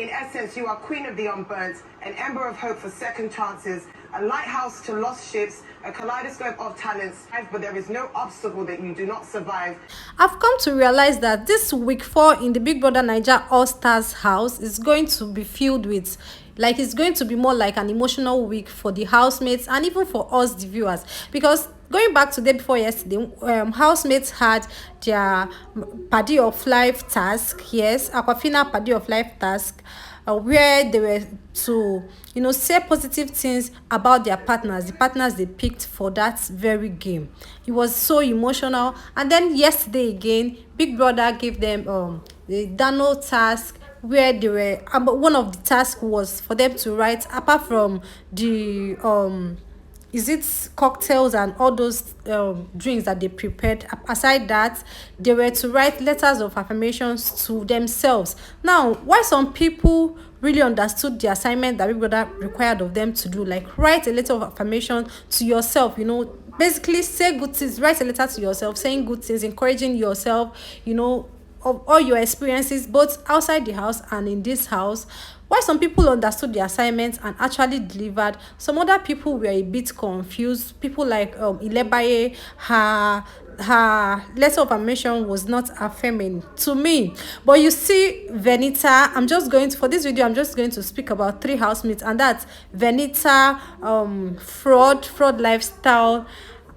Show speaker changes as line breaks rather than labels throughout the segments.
In essence, you are queen of the unburnt, an ember of hope for second chances, a lighthouse to lost ships, a kaleidoscope of talents, but there is no obstacle that you do not survive.
I've come to realize that this week 4 in the Big Brother Naija Allstars house is going to be filled with, like, it's going to be more like an emotional week for the housemates and even for us, the viewers, because going back to the day before yesterday, housemates had their party of life task. Yes, Aquafina party of life task, where they were to, say positive things about their partners, the partners they picked for that very game. It was so emotional. And then yesterday again, Big Brother gave them the Dano task, where they were one of the tasks was for them to write, apart from the is it cocktails and all those drinks that they prepared. Aside that, they were to write letters of affirmations to themselves. Now, why some people really understood the assignment that Big Brother required of them to do, like write a letter of affirmation to yourself, basically say good things, write a letter to yourself saying good things, encouraging yourself, of all your experiences both outside the house and in this house. While some people understood the assignment and actually delivered, some other people were a bit confused. People like Bbnaija, her letter of affirmation was not affirming to me. But you see, Bbnaija, for this video, I'm just going to speak about 3 housemates, and that's Bbnaija, fraud lifestyle,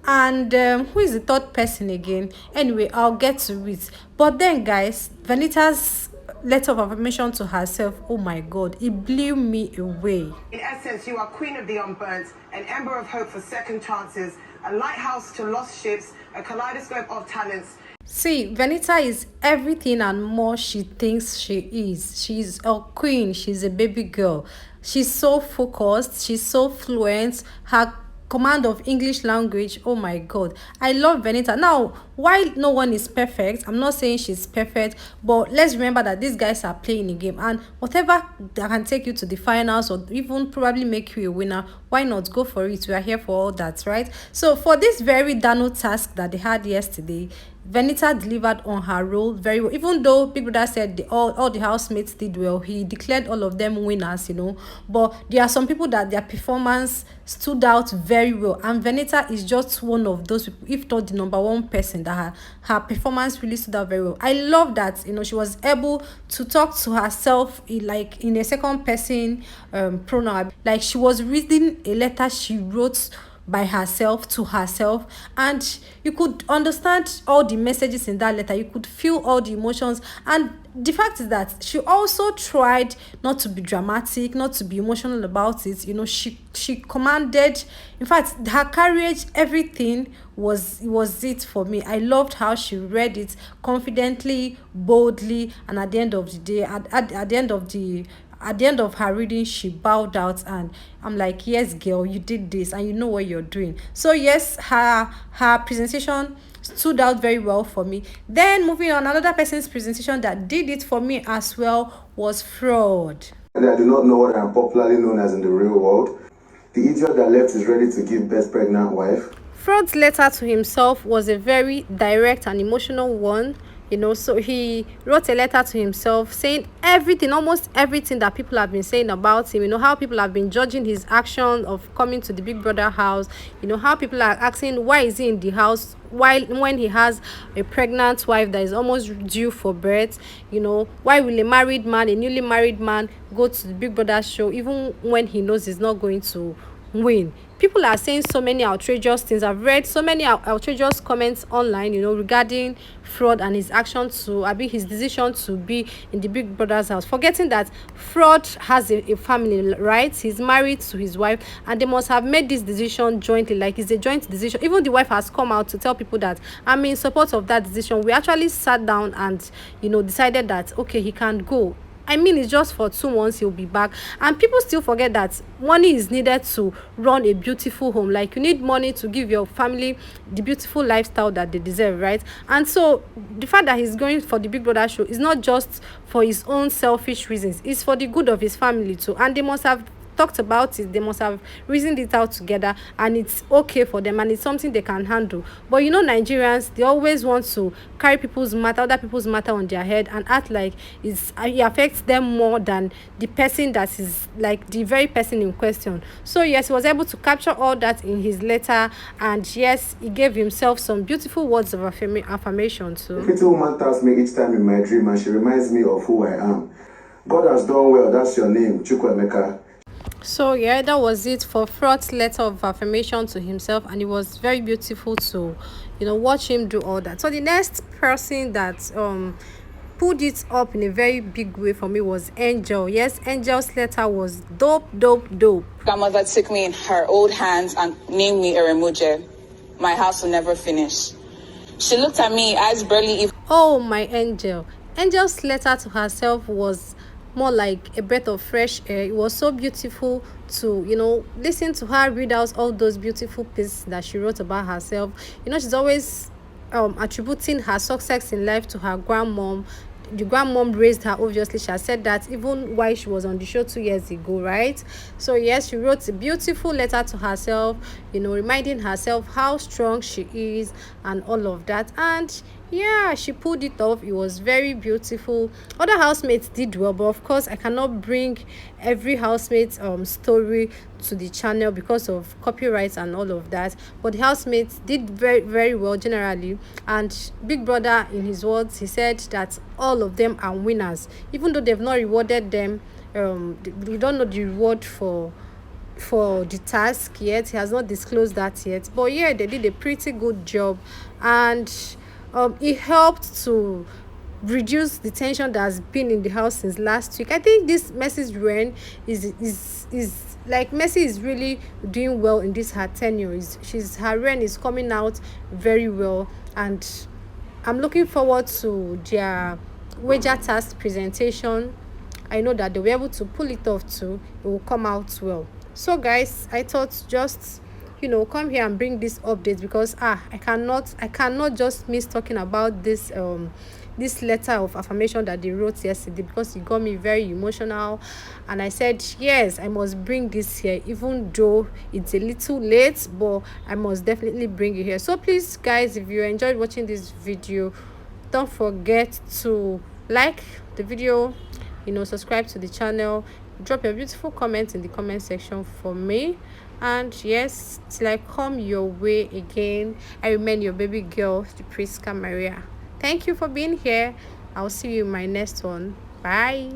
and who is the third person again? Anyway, I'll get to it. But then, guys, Bbnaija's letter of affirmation to herself, oh my god, it blew me away.
In essence, you are queen of the unburnt, an ember of hope for second chances, a lighthouse to lost ships, a kaleidoscope of talents.
See, Bbnaija is everything and more she thinks she is. She's a queen. She's a baby girl. She's so focused. She's so fluent. Her command of English language, oh my god, I love Bbnaija. Now, while no one is perfect, I'm not saying she's perfect, but let's remember that these guys are playing a game, and whatever that can take you to the finals or even probably make you a winner, why not go for it? We are here for all that, right? So for this very Dano task that they had yesterday, Bbnaija delivered on her role very well. Even though Big Brother said all the housemates did well, he declared all of them winners, But there are some people that their performance stood out very well, and Bbnaija is just one of those people, if not the number one person, that her performance really stood out very well. I love that she was able to talk to herself in a second person pronoun, like she was reading a letter she wrote by herself to herself, and you could understand all the messages in that letter. You could feel all the emotions, and the fact is that she also tried not to be dramatic, not to be emotional about it. She commanded, in fact, her courage, everything was it for me. I loved how she read it confidently, boldly, and at the end of the day, at the end of her reading, she bowed out, and I'm like, yes girl, you did this and you know what you're doing. So yes, her presentation stood out very well for me. Then moving on, another person's presentation that did it for me as well was Fraud.
And I do not know what I am popularly known as in the real world. The idiot that left is ready to give best pregnant wife.
Fraud's letter to himself was a very direct and emotional one. So he wrote a letter to himself saying almost everything that people have been saying about him. How people have been judging his action of coming to the Big Brother house. How people are asking, why is he in the house when he has a pregnant wife that is almost due for birth? Why will a newly married man, go to the Big Brother show even when he knows he's not going to win? People are saying so many outrageous things. I've read so many outrageous comments online, regarding Fraud and his his decision to be in the Big Brother's house, forgetting that Fraud has a family, right? He's married to his wife, and they must have made this decision jointly. Like, it's a joint decision. Even the wife has come out to tell people that I'm in support of that decision. We actually sat down and decided that okay, he can go. It's just for 2 months, he'll be back. And people still forget that money is needed to run a beautiful home. Like, you need money to give your family the beautiful lifestyle that they deserve, right? And so the fact that he's going for the Big Brother show is not just for his own selfish reasons. It's for the good of his family too. And they must have talked about it, they must have reasoned it out together, and it's okay for them, and it's something they can handle. But you know, Nigerians, they always want to carry other people's matter on their head, and act like it affects them more than the person that is like the very person in question. So yes, he was able to capture all that in his letter, and yes, he gave himself some beautiful words of affirmation too.
A pretty woman taps me each time in my dream, and she reminds me of who I am. God has done well. That's your name, Chukwuemeka.
So yeah, that was it for Fraud's letter of affirmation to himself, and it was very beautiful to, you know, watch him do all that. So the next person that pulled it up in a very big way for me was Angel. Yes, Angel's letter was dope.
Grandmother took me in her old hands and named me Bbnaija. My house will never finish. She looked at me, eyes barely even.
Oh, my angel. Angel's letter to herself was more like a breath of fresh air. It was so beautiful to, you know, listen to her read out all those beautiful pieces that she wrote about herself. You know, she's always attributing her success in life to her grandmom. The grandmom raised her, obviously. She has said that even while she was on the show 2 years ago, right? So yes, she wrote a beautiful letter to herself, you know, reminding herself how strong she is and all of that. And yeah, she pulled it off. It was very beautiful. Other housemates did well, but of course I cannot bring every housemate story to the channel because of copyrights and all of that. But the housemates did very, very well generally. And Big Brother, in his words, he said that all of them are winners, even though they've not rewarded them. We don't know the reward for the task yet. He has not disclosed that yet, but yeah, they did a pretty good job, and it helped to reduce the tension that has been in the house since last week. I think this Mercy's reign is like Mercy is really doing well in this her tenure. Her reign is coming out very well, and I'm looking forward to their wager task presentation. I know that they'll be able to pull it off too. It will come out well. So guys, I thought just, you know, come here and bring this update because I cannot just miss talking about this this letter of affirmation that they wrote yesterday, because it got me very emotional, and I said yes, I must bring this here, even though it's a little late, but I must definitely bring it here. So please guys, if you enjoyed watching this video, don't forget to like the video, you know, subscribe to the channel, drop your beautiful comments in the comment section for me, and yes, till I come your way again, I remain your baby girl, the Priska Maria. Thank you for being here. I'll see you in my next one. Bye.